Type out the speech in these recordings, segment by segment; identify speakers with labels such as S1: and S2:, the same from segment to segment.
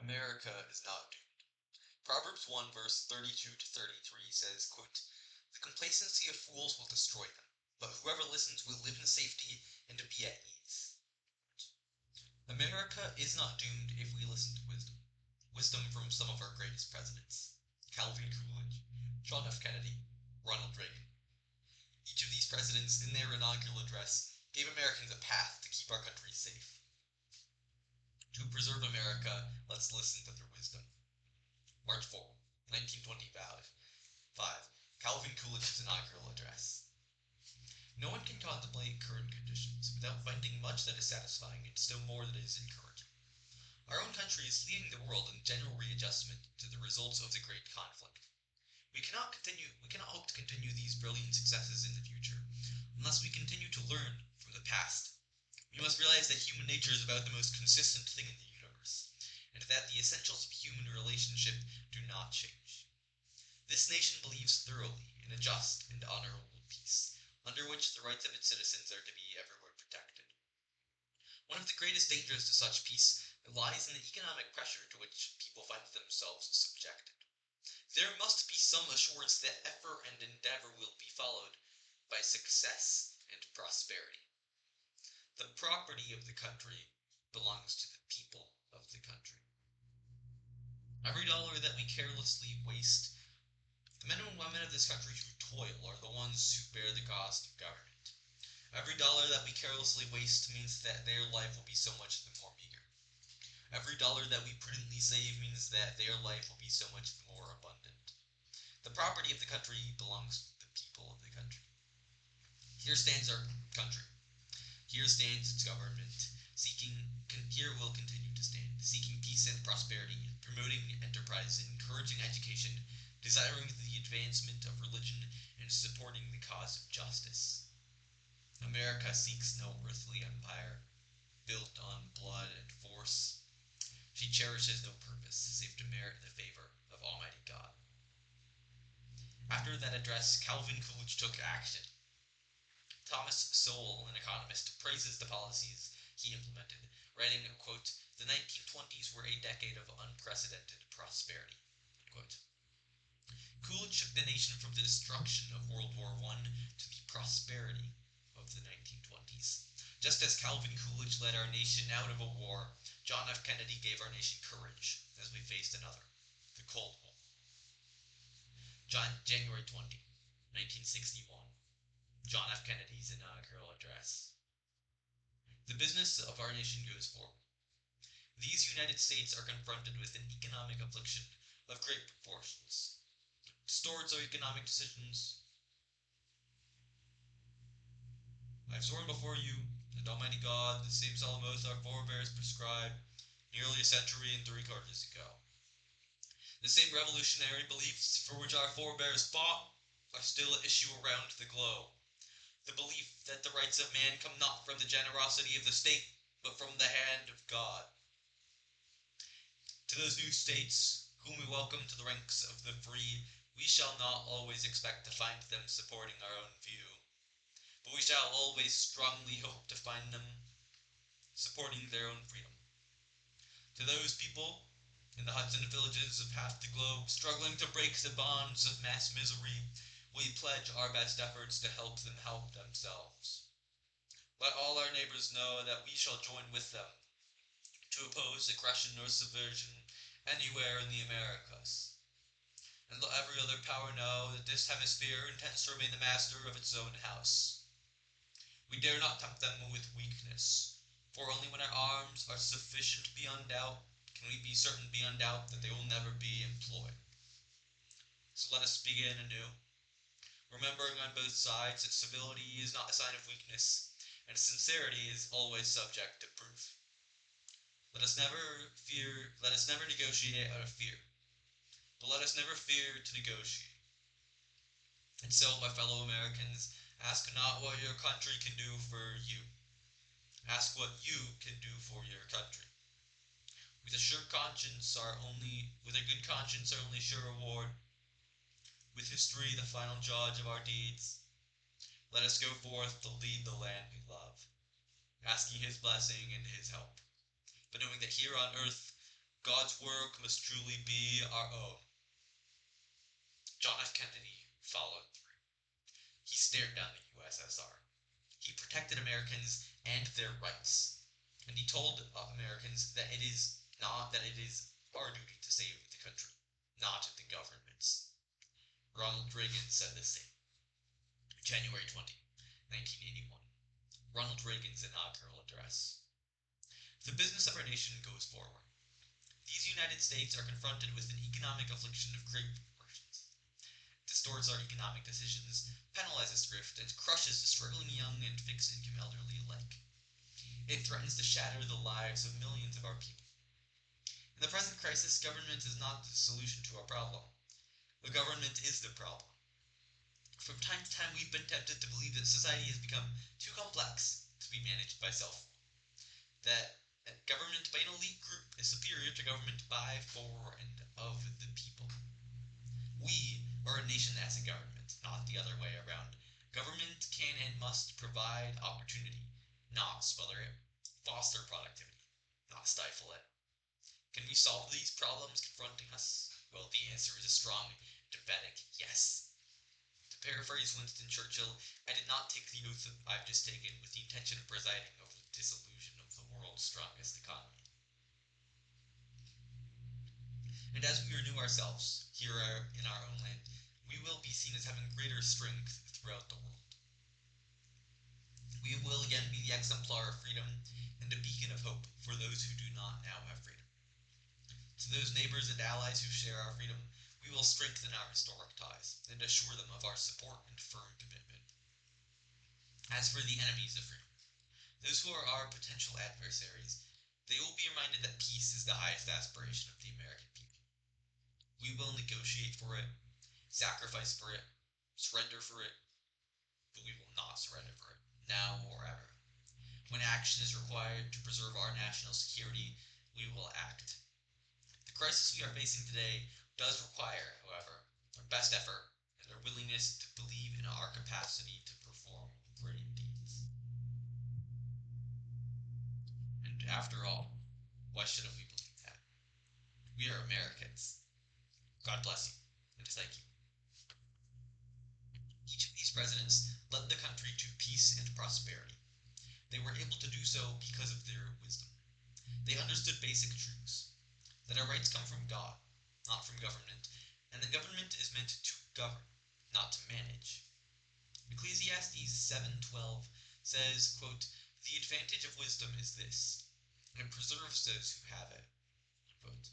S1: America is not doomed. Proverbs 1 verse 32 to 33 says, quote, "The complacency of fools will destroy them, but whoever listens will live in safety and be at ease." America is not doomed if we listen to wisdom. Wisdom from some of our greatest presidents. Calvin Coolidge, John F. Kennedy, Ronald Reagan. Each of these presidents, in their inaugural address, gave Americans a path to keep our country safe. To preserve America, let's listen to their wisdom. March 4, 1925. 5. Calvin Coolidge's inaugural address. No one can contemplate current conditions without finding much that is satisfying and still more that is encouraging. Our own country is leading the world in general readjustment to the results of the great conflict. We cannot hope to continue these brilliant successes in the future unless we continue to learn from the past. We must realize that human nature is about the most consistent thing in the universe, and that the essentials of human relationship do not change. This nation believes thoroughly in a just and honorable peace, under which the rights of its citizens are to be everywhere protected. One of the greatest dangers to such peace lies in the economic pressure to which people find themselves subjected. There must be some assurance that effort and endeavor will be followed by success and prosperity. The property of the country belongs to the people of the country. Every dollar that we carelessly waste, the men and women of this country who toil are the ones who bear the cost of government. Every dollar that we carelessly waste means that their life will be so much the more meager. Every dollar that we prudently save means that their life will be so much the more abundant. The property of the country belongs to the people of the country. Here stands our country. Here stands its government. Here will continue to stand, seeking peace and prosperity, promoting enterprise, encouraging education, desiring the advancement of religion, and supporting the cause of justice. America seeks no earthly empire, built on blood and force. She cherishes no purpose save to merit the favor of Almighty God. After that address, Calvin Coolidge took action. Thomas Sowell, an economist, praises the policies he implemented, writing, quote, "The 1920s were a decade of unprecedented prosperity." Quote. Coolidge took the nation from the destruction of World War I to the prosperity of the 1920s. Just as Calvin Coolidge led our nation out of a war, John F. Kennedy gave our nation courage as we faced another, the Cold War. January 20, 1961. John F. Kennedy's inaugural address. The business of our nation goes forward. These United States are confronted with an economic affliction of great proportions. Stewards of economic decisions, I have sworn before you, and Almighty God, the same solemn oath our forebears prescribed nearly a century and 3/4 ago. The same revolutionary beliefs for which our forebears fought are still at issue around the globe. The belief that the rights of man come not from the generosity of the state, but from the hand of God. To those new states, whom we welcome to the ranks of the free, we shall not always expect to find them supporting our own view, but we shall always strongly hope to find them supporting their own freedom. To those people in the huts and villages of half the globe struggling to break the bonds of mass misery, we pledge our best efforts to help them help themselves. Let all our neighbors know that we shall join with them to oppose aggression or subversion anywhere in the Americas. And let every other power know that this hemisphere intends to remain the master of its own house. We dare not tempt them with weakness, for only when our arms are sufficient beyond doubt can we be certain beyond doubt that they will never be employed. So let us begin anew, remembering on both sides that civility is not a sign of weakness, and sincerity is always subject to proof. Let us never negotiate out of fear, but let us never fear to negotiate. And so, my fellow Americans, ask not what your country can do for you. Ask what you can do for your country. With a good conscience, our only sure reward. With history, the final judge of our deeds, let us go forth to lead the land we love, asking his blessing and his help, but knowing that here on earth God's work must truly be our own. John F. Kennedy followed through. He stared down the USSR. He protected Americans and their rights. And he told Americans that it is our duty to save the country, not the government's. Ronald Reagan said the same. January 20, 1981. Ronald Reagan's inaugural address. The business of our nation goes forward. These United States are confronted with an economic affliction of great proportions. It distorts our economic decisions, penalizes thrift, and crushes the struggling young and fixed-income elderly alike. It threatens to shatter the lives of millions of our people. In the present crisis, government is not the solution to our problem. The government is the problem. From time to time, we've been tempted to believe that society has become too complex to be managed by self-rule. That government by an elite group is superior to government by, for, and of the people. We are a nation that has a government, not the other way around. Government can and must provide opportunity, not smother it, foster productivity, not stifle it. Can we solve these problems confronting us? Well, the answer is a strong, emphatic yes. To paraphrase Winston Churchill, I did not take the oath I've just taken with the intention of presiding over the dissolution of the world's strongest economy. And as we renew ourselves here in our own land, we will be seen as having greater strength throughout the world. We will again be the exemplar of freedom and a beacon of hope for those who do not now have freedom. To those neighbors and allies who share our freedom, we will strengthen our historic ties and assure them of our support and firm commitment. As for the enemies of freedom, those who are our potential adversaries, they will be reminded that peace is the highest aspiration of the American people. We will negotiate for it, sacrifice for it, surrender for it, but we will not surrender for it, now or ever. When action is required to preserve our national security, we will act. The crisis we are facing today does require, however, our best effort and our willingness to believe in our capacity to perform great deeds. And after all, why shouldn't we believe that? We are Americans. God bless you, and thank you. Each of these presidents led the country to peace and prosperity. They were able to do so because of their wisdom. They understood basic truths, that our rights come from God, not from government, and the government is meant to govern, not to manage. Ecclesiastes 7:12 says, quote, "The advantage of wisdom is this, it preserves those who have it." Unquote.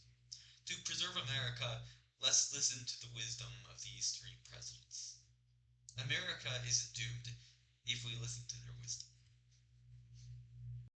S1: To preserve America, let's listen to the wisdom of these three presidents. America is doomed if we listen to their wisdom.